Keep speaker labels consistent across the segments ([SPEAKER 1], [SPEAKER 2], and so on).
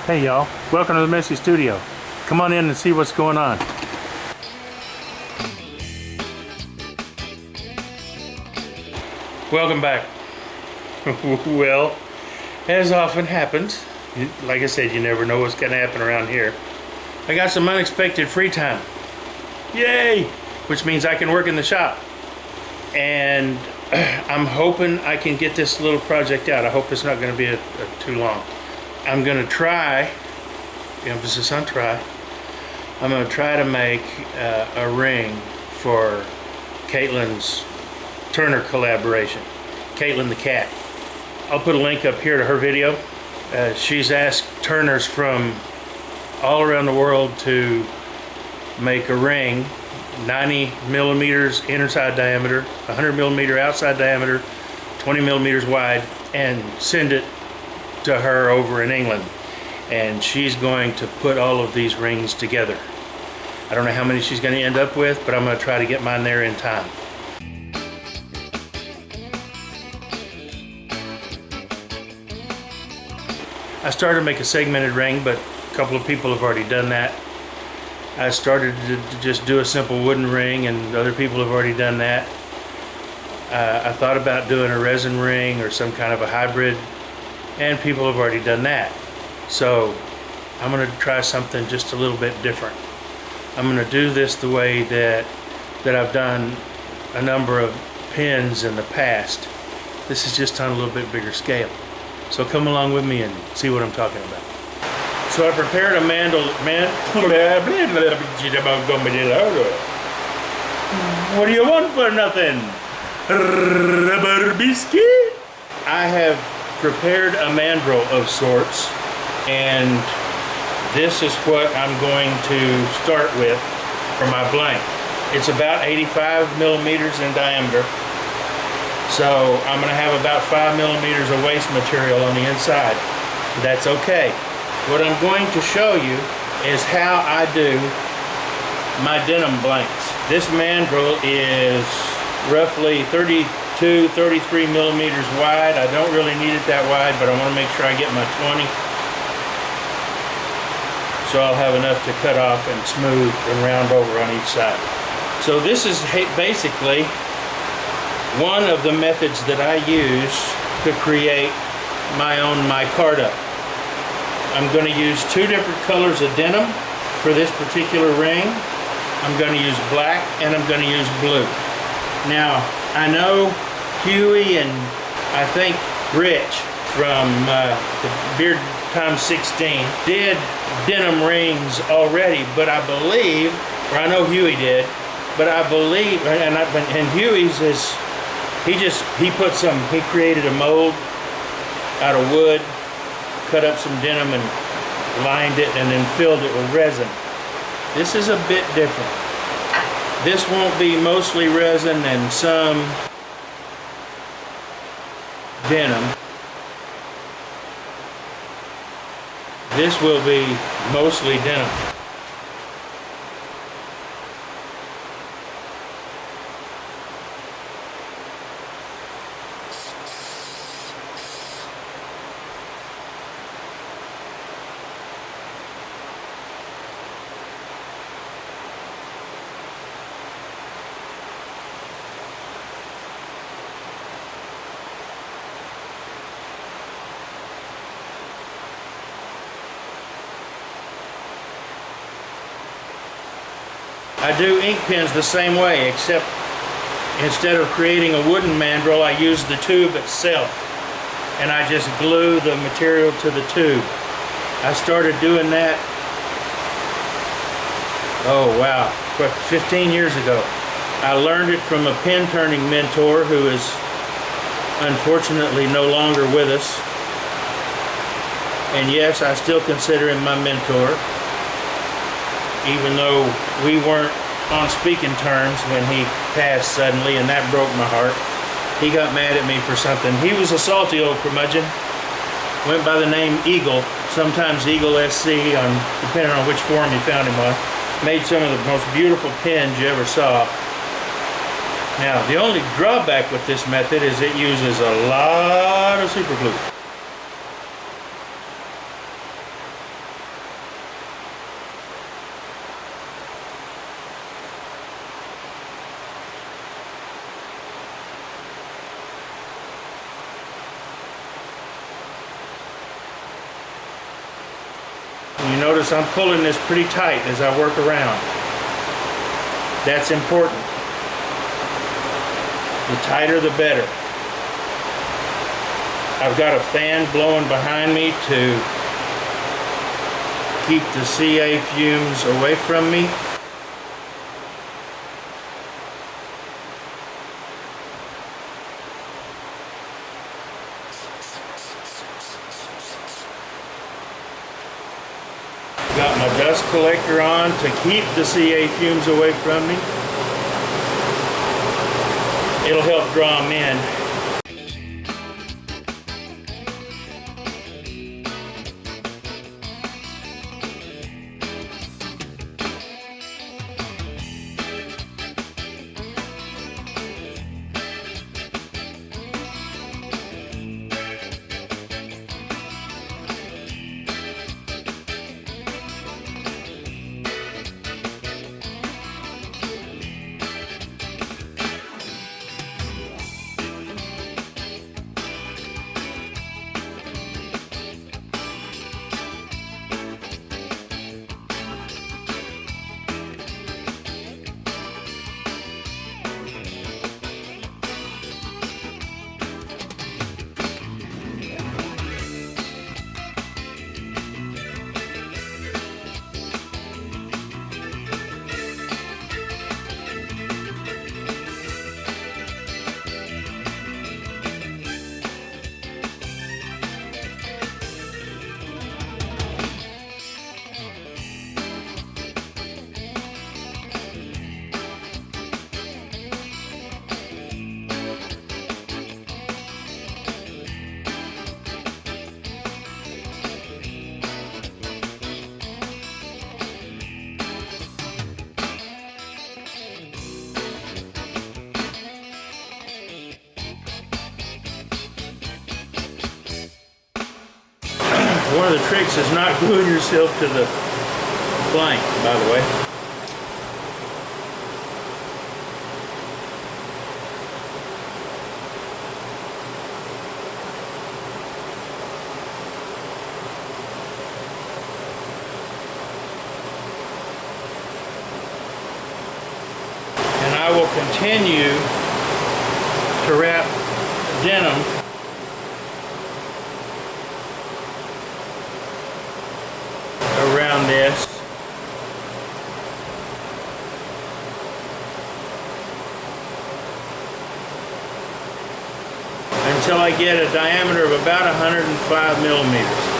[SPEAKER 1] Hey y'all, welcome to the Messy Studio. Come on in and see what's going on. Welcome back. Well, as often happens, like I said, you never know what's going to happen around here. I got some unexpected free time. Yay! Which means I can work in the shop. And I'm hoping I can get this little project out. I hope it's not going to be too long. I'm going to try, emphasis on try, I'm going to try to make a ring for Caitlan's Turner collaboration, Caitlan the Cat. I'll put a link up here to her video. She's asked Turners from all around the world to make a ring, 90 millimeters inside diameter, 100 millimeter outside diameter, 20 millimeters wide, and send it to her over in England. And she's going to put all of these rings together. I don't know how many she's going to end up with, but I'm going to try to get mine there in time. I started to make a segmented ring, but a couple of people have already done that. I started to just do a simple wooden ring, and other people have already done that. I thought about doing a resin ring or some kind of a hybrid, and people have already done that. So I'm going to try something just a little bit different. I'm going to do this the way that I've done a number of pins in the past. This is just on a little bit bigger scale. So come along with me and see what I'm talking about. So I prepared a What do you want for nothing? Rubber biscuit? I have prepared a mandrel of sorts, and this is what I'm going to start with for my blank. It's about 85 millimeters in diameter. So I'm going to have about 5 millimeters of waste material on the inside. That's okay. What I'm going to show you is how I do my denim blanks. This mandrel is roughly 32, 33 millimeters wide. I don't really need it that wide, but I want to make sure I get my 20. So I'll have enough to cut off and smooth and round over on each side. So this is basically one of the methods that I use to create my own micarta. I'm going to use two different colors of denim for this particular ring. I'm going to use black and I'm going to use blue. Now, I know Huey and I think Rich from the Beard Times 16 did denim rings already, but I believe, or I know Huey did, but I believe, and Huey's is, he created a mold out of wood, cut up some denim and lined it and then filled it with resin. This is a bit different. This won't be mostly resin and some denim. This will be mostly denim. I do ink pens the same way, except instead of creating a wooden mandrel, I use the tube itself, and I just glue the material to the tube. I started doing that, oh wow, 15 years ago. I learned it from a pen turning mentor who is unfortunately no longer with us. And yes, I still consider him my mentor, even though we weren't on speaking terms when he passed suddenly, and that broke my heart. He got mad at me for something. He was a salty old curmudgeon, went by the name Eagle, sometimes Eagle SC, depending on which forum you found him on. Made some of the most beautiful pens you ever saw. Now, the only drawback with this method is it uses a lot of super glue. And you notice I'm pulling this pretty tight as I work around. That's important. The tighter the better. I've got a fan blowing behind me to keep the CA fumes away from me. Got my dust collector on to keep the CA fumes away from me. It'll help draw them in. One of the tricks is not gluing yourself to the blank, by the way. And I will continue to wrap denim around this until I get a diameter of about 105 millimeters.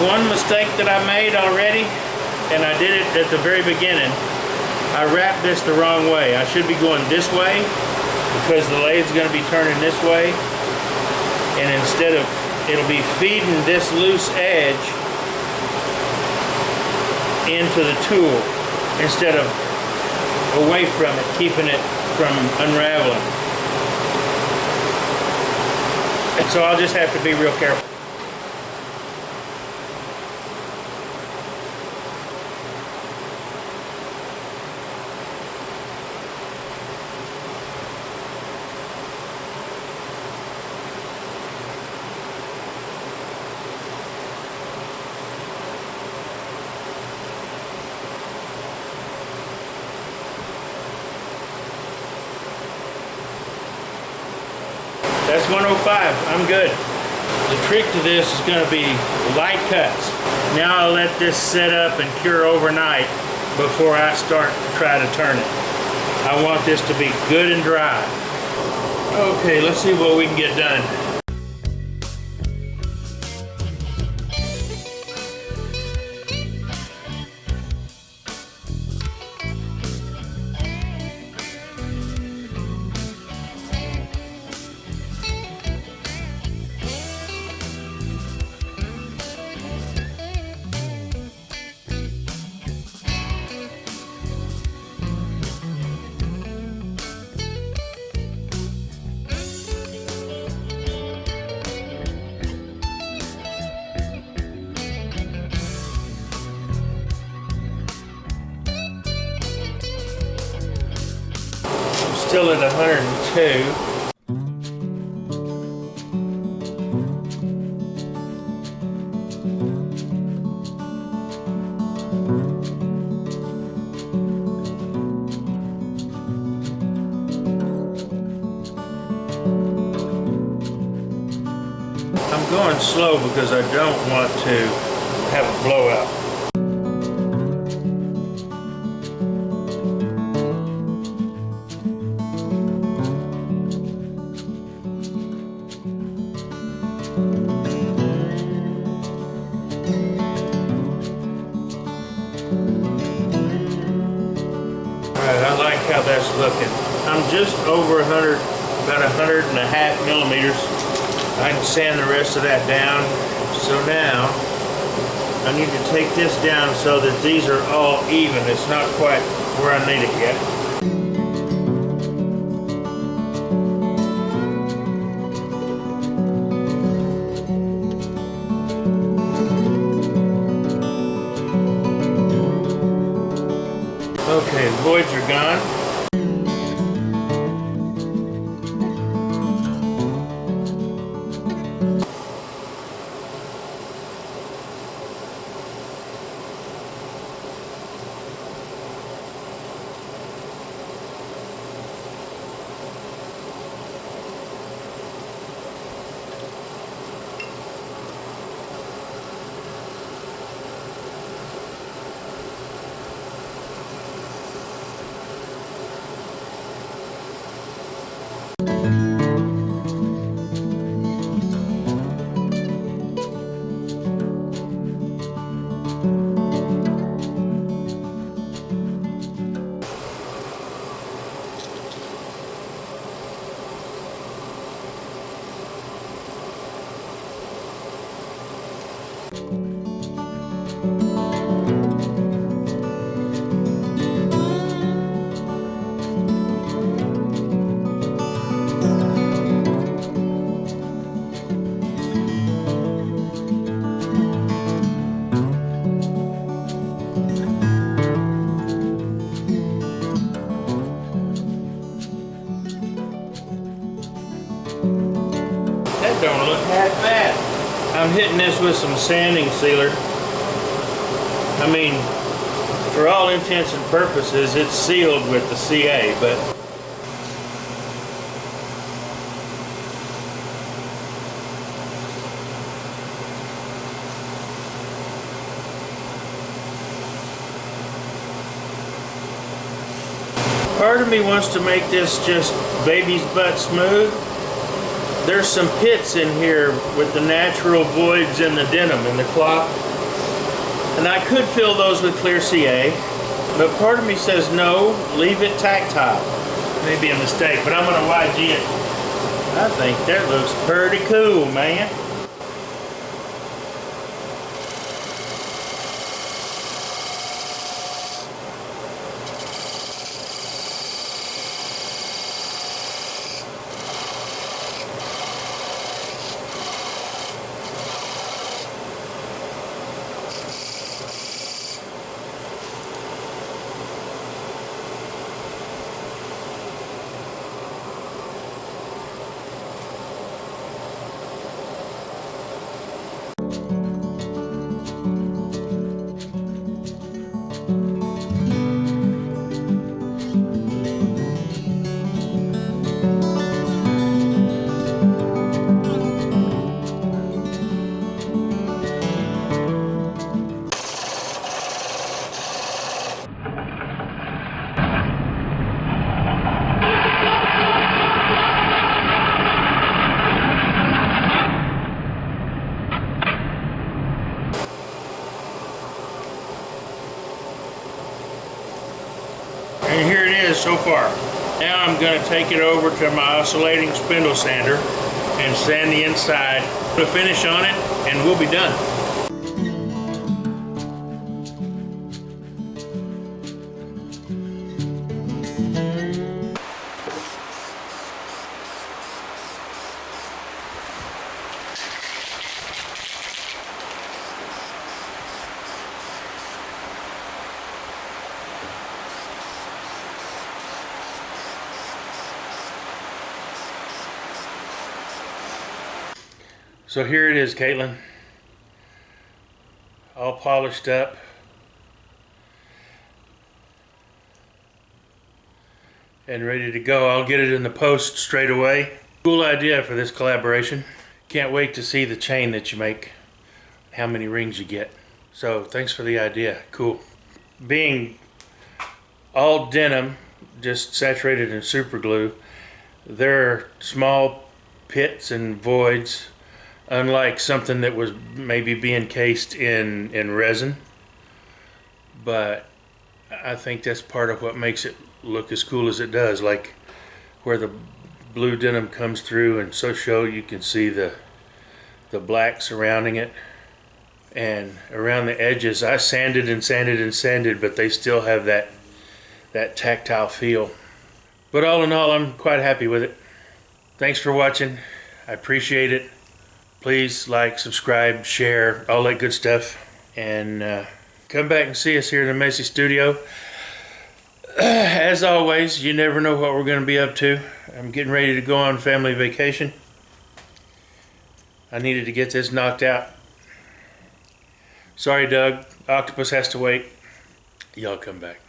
[SPEAKER 1] One mistake that I made already, and I did it at the very beginning, I wrapped this the wrong way. I should be going this way because the lathe's going to be turning this way, and instead of, it'll be feeding this loose edge into the tool instead of away from it, keeping it from unraveling. And so I'll just have to be real careful. That's 105. I'm good. The trick to this is going to be light cuts. Now I'll let this set up and cure overnight before I start to try to turn it. I want this to be good and dry. Okay, let's see what we can get done. Still at 102. I'm going slow because I don't want to have a blowout. I like how that's looking. I'm just over 100, about 100.5 millimeters. I can sand the rest of that down. So now I need to take this down so that these are all even. It's not quite where I need it yet. Okay, voids are gone. Don't look half bad. I'm hitting this with some sanding sealer. I mean, for all intents and purposes, it's sealed with the CA, but part of me wants to make this just baby's butt smooth. There's some pits in here with the natural voids in the denim and the cloth. And I could fill those with clear CA, but part of me says no, leave it tactile. Maybe a mistake, but I'm gonna YG it. I think that looks pretty cool, man. is so far. Now I'm going to take it over to my oscillating spindle sander and sand the inside. Put a finish on it and we'll be done. So here it is, Caitlan. All polished up. And ready to go. I'll get it in the post straight away. Cool idea for this collaboration. Can't wait to see the chain that you make. How many rings you get. So thanks for the idea. Cool. Being all denim, just saturated in super glue, there are small pits and voids, unlike something that was maybe being cased in resin. But I think that's part of what makes it look as cool as it does, like where the blue denim comes through and so you can see the black surrounding it. And around the edges I sanded and sanded and sanded, but they still have that tactile feel. But all in all, I'm quite happy with it. Thanks for watching. I appreciate it. Please like, subscribe, share, all that good stuff. And come back and see us here in the Messy Studio. As always, you never know what we're going to be up to. I'm getting ready to go on family vacation. I needed to get this knocked out. Sorry, Doug. Octopus has to wait. Y'all come back.